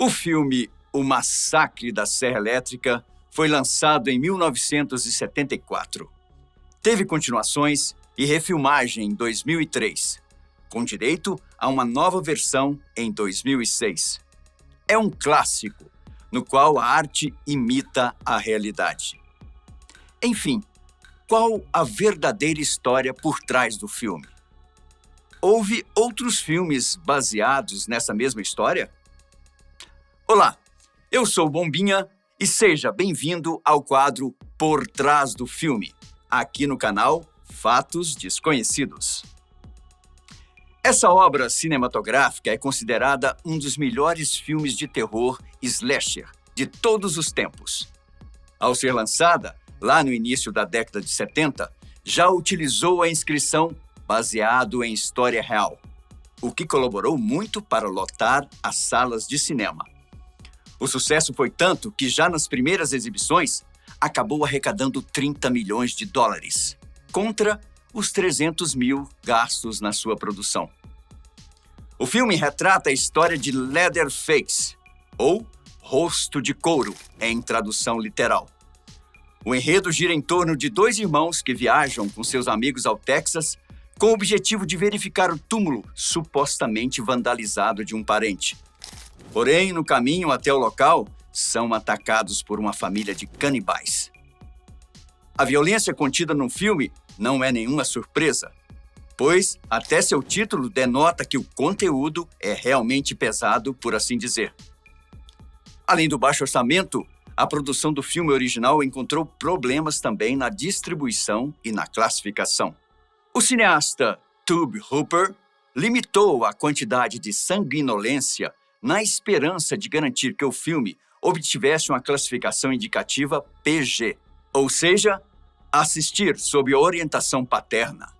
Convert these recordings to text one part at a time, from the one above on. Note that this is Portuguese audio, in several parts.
O filme O Massacre da Serra Elétrica foi lançado em 1974. Teve continuações e refilmagem em 2003, com direito a uma nova versão em 2006. É um clássico, no qual a arte imita a realidade. Enfim, qual a verdadeira história por trás do filme? Houve outros filmes baseados nessa mesma história? Olá, eu sou Bombinha e seja bem-vindo ao quadro Por Trás do Filme, aqui no canal Fatos Desconhecidos. Essa obra cinematográfica é considerada um dos melhores filmes de terror slasher de todos os tempos. Ao ser lançada, lá no início da década de 70, já utilizou a inscrição baseado em história real, o que colaborou muito para lotar as salas de cinema. O sucesso foi tanto que já nas primeiras exibições acabou arrecadando 30 milhões de dólares, contra os 300 mil gastos na sua produção. O filme retrata a história de Leatherface, ou Rosto de Couro, em tradução literal. O enredo gira em torno de dois irmãos que viajam com seus amigos ao Texas com o objetivo de verificar o túmulo supostamente vandalizado de um parente. Porém, no caminho até o local, são atacados por uma família de canibais. A violência contida no filme não é nenhuma surpresa, pois até seu título denota que o conteúdo é realmente pesado, por assim dizer. Além do baixo orçamento, a produção do filme original encontrou problemas também na distribuição e na classificação. O cineasta Tobe Hooper limitou a quantidade de sanguinolência na esperança de garantir que o filme obtivesse uma classificação indicativa PG, ou seja, assistir sob orientação paterna.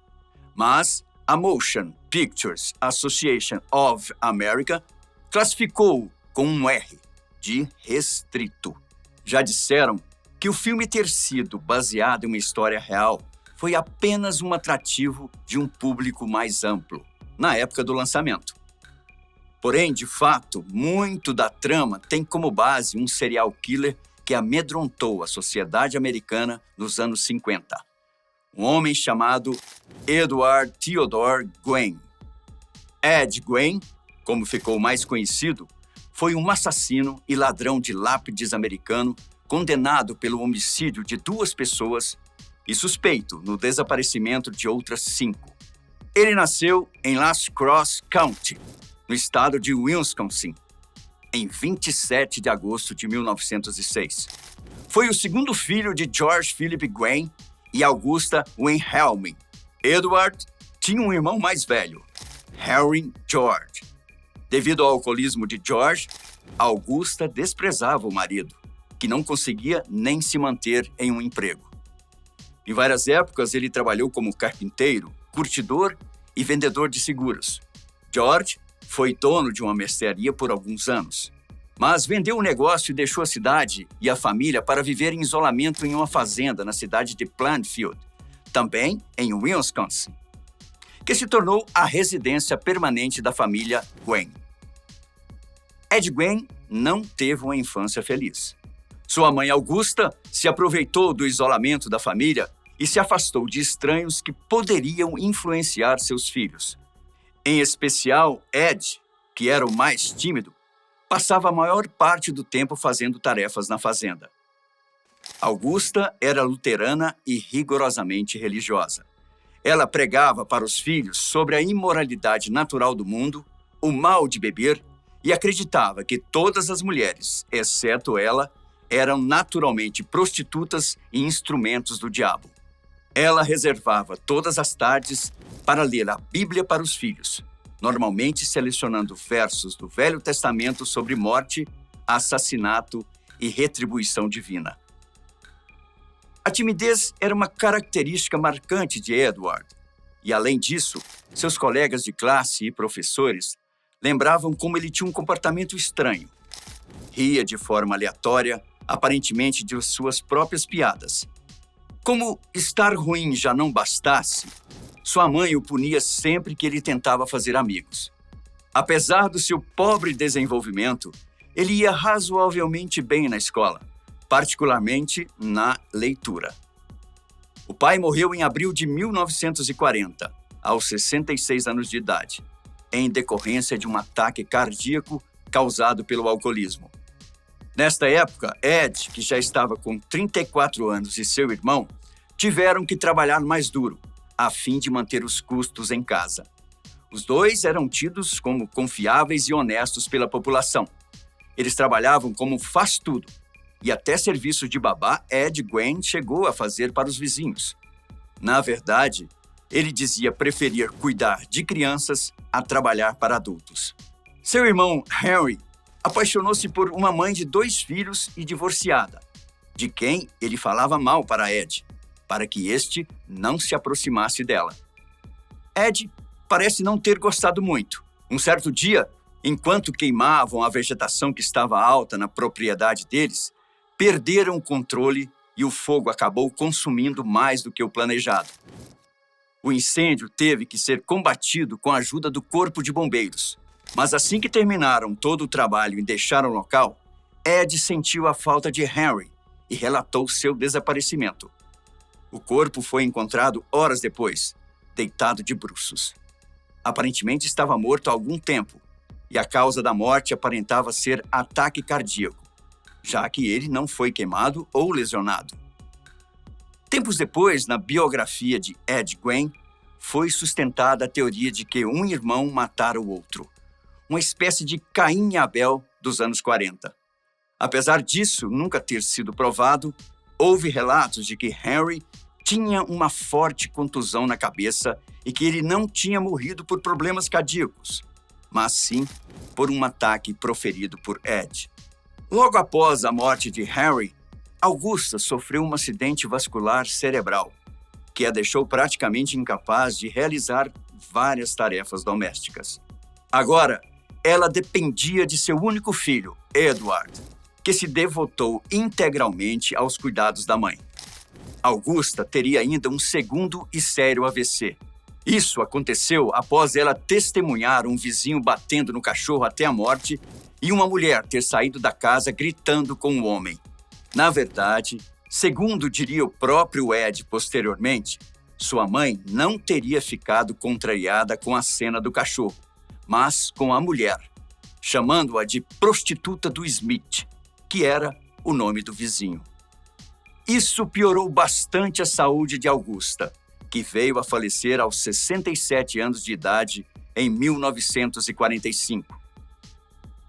Mas a Motion Pictures Association of America classificou-o com um R, de restrito. Já disseram que o filme ter sido baseado em uma história real foi apenas um atrativo de um público mais amplo, na época do lançamento. Porém, de fato, muito da trama tem como base um serial killer que amedrontou a sociedade americana nos anos 50. Um homem chamado Edward Theodore Gwen. Ed Gein, como ficou mais conhecido, foi um assassino e ladrão de lápides americano condenado pelo homicídio de 2 pessoas e suspeito no desaparecimento de outras 5. Ele nasceu em Las Crosse County, no estado de Wisconsin, em 27 de agosto de 1906. Foi o segundo filho de George Philip Gwen e Augusta Wilhelmine. Edward tinha um irmão mais velho, Henry George. Devido ao alcoolismo de George, Augusta desprezava o marido, que não conseguia nem se manter em um emprego. Em várias épocas, ele trabalhou como carpinteiro, curtidor e vendedor de seguros. George foi dono de uma mercearia por alguns anos, mas vendeu o negócio e deixou a cidade e a família para viver em isolamento em uma fazenda na cidade de Plainfield, também em Wisconsin, que se tornou a residência permanente da família Gwen. Ed Gein não teve uma infância feliz. Sua mãe Augusta se aproveitou do isolamento da família e se afastou de estranhos que poderiam influenciar seus filhos. Em especial, Ed, que era o mais tímido, passava a maior parte do tempo fazendo tarefas na fazenda. Augusta era luterana e rigorosamente religiosa. Ela pregava para os filhos sobre a imoralidade natural do mundo, o mal de beber e acreditava que todas as mulheres, exceto ela, eram naturalmente prostitutas e instrumentos do diabo. Ela reservava todas as tardes para ler a Bíblia para os filhos, normalmente selecionando versos do Velho Testamento sobre morte, assassinato e retribuição divina. A timidez era uma característica marcante de Edward, e além disso, seus colegas de classe e professores lembravam como ele tinha um comportamento estranho. Ria de forma aleatória, aparentemente de suas próprias piadas. Como estar ruim já não bastasse, sua mãe o punia sempre que ele tentava fazer amigos. Apesar do seu pobre desenvolvimento, Ele ia razoavelmente bem na escola, particularmente na leitura. O pai morreu em abril de 1940, aos 66 anos de idade, em decorrência de um ataque cardíaco causado pelo alcoolismo. Nesta época, Ed, que já estava com 34 anos, e seu irmão tiveram que trabalhar mais duro, a fim de manter os custos em casa. Os dois eram tidos como confiáveis e honestos pela população. Eles trabalhavam como faz-tudo, e até serviço de babá Ed Gwen chegou a fazer para os vizinhos. Na verdade, ele dizia preferir cuidar de crianças a trabalhar para adultos. Seu irmão, Henry, apaixonou-se por uma mãe de 2 filhos e divorciada, de quem ele falava mal para Ed, para que este não se aproximasse dela. Ed parece não ter gostado muito. Um certo dia, enquanto queimavam a vegetação que estava alta na propriedade deles, perderam o controle e o fogo acabou consumindo mais do que o planejado. O incêndio teve que ser combatido com a ajuda do Corpo de Bombeiros. Mas assim que terminaram todo o trabalho e deixaram o local, Ed sentiu a falta de Henry e relatou seu desaparecimento. O corpo foi encontrado horas depois, deitado de bruços. Aparentemente estava morto há algum tempo, e a causa da morte aparentava ser ataque cardíaco, já que ele não foi queimado ou lesionado. Tempos depois, na biografia de Ed Gwen, foi sustentada a teoria de que um irmão matara o outro, uma espécie de Caim e Abel dos anos 40. Apesar disso nunca ter sido provado, houve relatos de que Henry tinha uma forte contusão na cabeça e que ele não tinha morrido por problemas cardíacos, mas sim por um ataque proferido por Ed. Logo após a morte de Henry, Augusta sofreu um acidente vascular cerebral, que a deixou praticamente incapaz de realizar várias tarefas domésticas. Agora, ela dependia de seu único filho, Edward, que se devotou integralmente aos cuidados da mãe. Augusta teria ainda um segundo e sério AVC. Isso aconteceu após ela testemunhar um vizinho batendo no cachorro até a morte e uma mulher ter saído da casa gritando com o homem. Na verdade, segundo diria o próprio Ed posteriormente, sua mãe não teria ficado contrariada com a cena do cachorro, mas com a mulher, chamando-a de prostituta do Smith, que era o nome do vizinho. Isso piorou bastante a saúde de Augusta, que veio a falecer aos 67 anos de idade em 1945.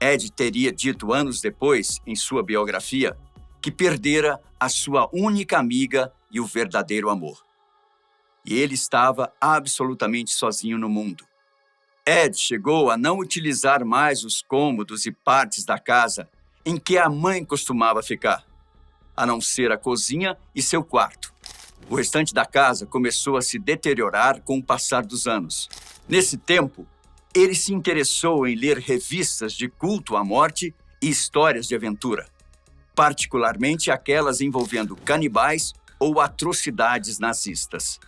Ed teria dito anos depois, em sua biografia, que perdera a sua única amiga e o verdadeiro amor. E ele estava absolutamente sozinho no mundo. Ed chegou a não utilizar mais os cômodos e partes da casa em que a mãe costumava ficar, a não ser a cozinha e seu quarto. O restante da casa começou a se deteriorar com o passar dos anos. Nesse tempo, ele se interessou em ler revistas de culto à morte e histórias de aventura, particularmente aquelas envolvendo canibais ou atrocidades nazistas.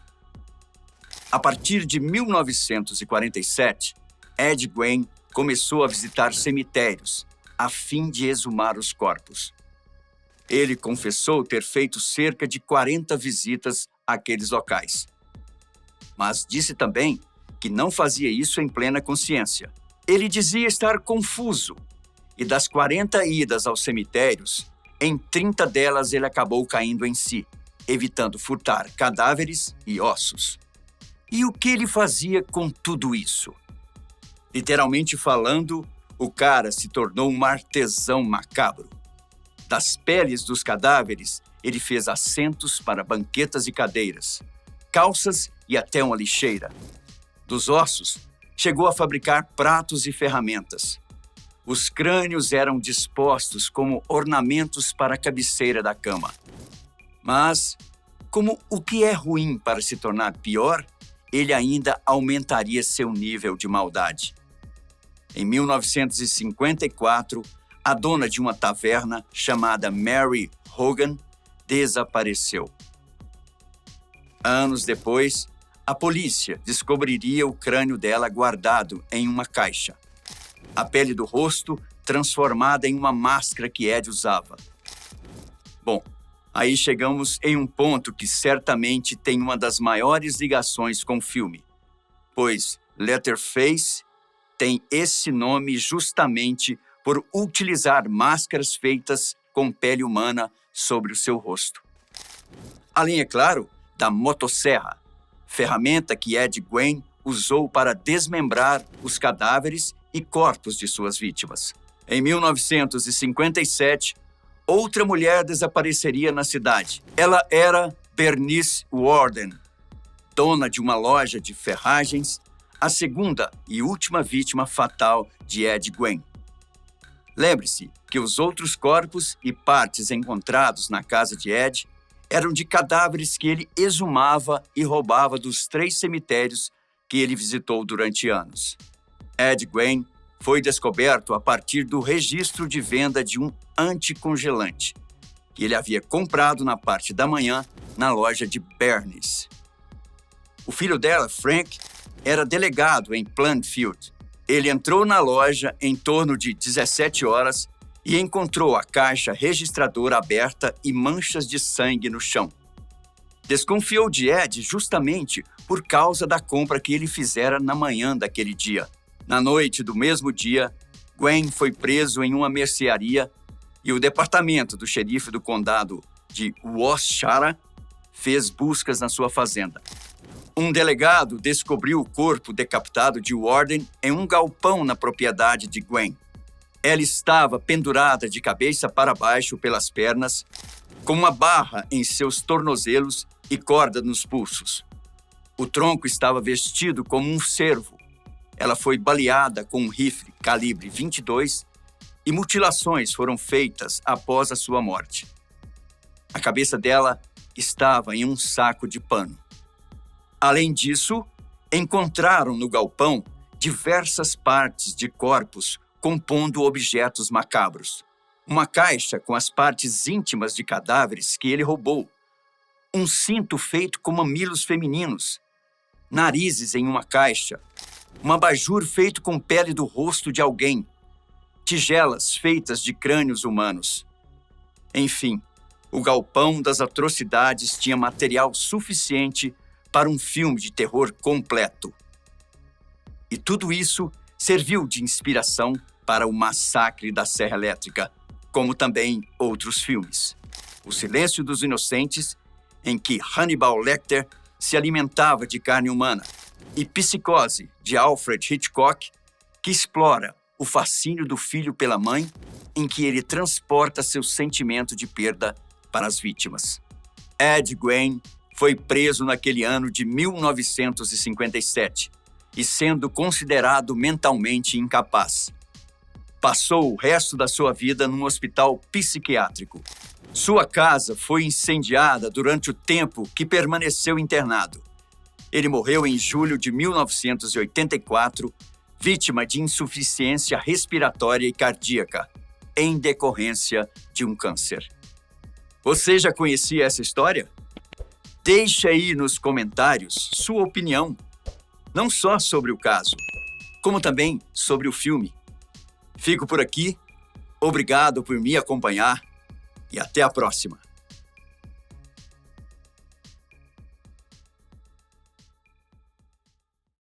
A partir de 1947, Ed Gwen começou a visitar cemitérios, a fim de exumar os corpos. Ele confessou ter feito cerca de 40 visitas àqueles locais. Mas disse também que não fazia isso em plena consciência. Ele dizia estar confuso, e das 40 idas aos cemitérios, em 30 delas ele acabou caindo em si, evitando furtar cadáveres e ossos. E o que ele fazia com tudo isso? Literalmente falando, o cara se tornou um artesão macabro. Das peles dos cadáveres, ele fez assentos para banquetas e cadeiras, calças e até uma lixeira. Dos ossos, chegou a fabricar pratos e ferramentas. Os crânios eram dispostos como ornamentos para a cabeceira da cama. Mas, como o que é ruim para se tornar pior, ele ainda aumentaria seu nível de maldade. Em 1954, a dona de uma taverna chamada Mary Hogan desapareceu. Anos depois, a polícia descobriria o crânio dela guardado em uma caixa. A pele do rosto transformada em uma máscara que Ed usava. Bom, aí chegamos em um ponto que certamente tem uma das maiores ligações com o filme, pois Leatherface tem esse nome justamente por utilizar máscaras feitas com pele humana sobre o seu rosto. Além, é claro, da motosserra, ferramenta que Ed Gein usou para desmembrar os cadáveres e corpos de suas vítimas. Em 1957, outra mulher desapareceria na cidade. Ela era Bernice Worden, dona de uma loja de ferragens, a segunda e última vítima fatal de Ed Gein. Lembre-se que os outros corpos e partes encontrados na casa de Ed eram de cadáveres que ele exumava e roubava dos 3 cemitérios que ele visitou durante anos. Ed Gein foi descoberto a partir do registro de venda de um anticongelante que ele havia comprado na parte da manhã na loja de Bernice. O filho dela, Frank, era delegado em Plainfield. Ele entrou na loja em torno de 17 horas e encontrou a caixa registradora aberta e manchas de sangue no chão. Desconfiou de Ed justamente por causa da compra que ele fizera na manhã daquele dia. Na noite do mesmo dia, Gein foi preso em uma mercearia e o departamento do xerife do condado de Worcestershire fez buscas na sua fazenda. Um delegado descobriu o corpo decapitado de Worden em um galpão na propriedade de Gein. Ela estava pendurada de cabeça para baixo pelas pernas, com uma barra em seus tornozelos e corda nos pulsos. O tronco estava vestido como um cervo. Ela foi baleada com um rifle calibre 22 e mutilações foram feitas após a sua morte. A cabeça dela estava em um saco de pano. Além disso, encontraram no galpão diversas partes de corpos compondo objetos macabros. Uma caixa com as partes íntimas de cadáveres que ele roubou. Um cinto feito com mamilos femininos. Narizes em uma caixa. Um abajur feito com pele do rosto de alguém. Tigelas feitas de crânios humanos. Enfim, o galpão das atrocidades tinha material suficiente para um filme de terror completo. E tudo isso serviu de inspiração para o Massacre da Serra Elétrica, como também outros filmes. O Silêncio dos Inocentes, em que Hannibal Lecter se alimentava de carne humana, e Psicose, de Alfred Hitchcock, que explora o fascínio do filho pela mãe, em que ele transporta seu sentimento de perda para as vítimas. Ed Gein foi preso naquele ano de 1957 e sendo considerado mentalmente incapaz. Passou o resto da sua vida num hospital psiquiátrico. Sua casa foi incendiada durante o tempo que permaneceu internado. Ele morreu em julho de 1984, vítima de insuficiência respiratória e cardíaca, em decorrência de um câncer. Você já conhecia essa história? Deixe aí nos comentários sua opinião, não só sobre o caso, como também sobre o filme. Fico por aqui, obrigado por me acompanhar e até a próxima.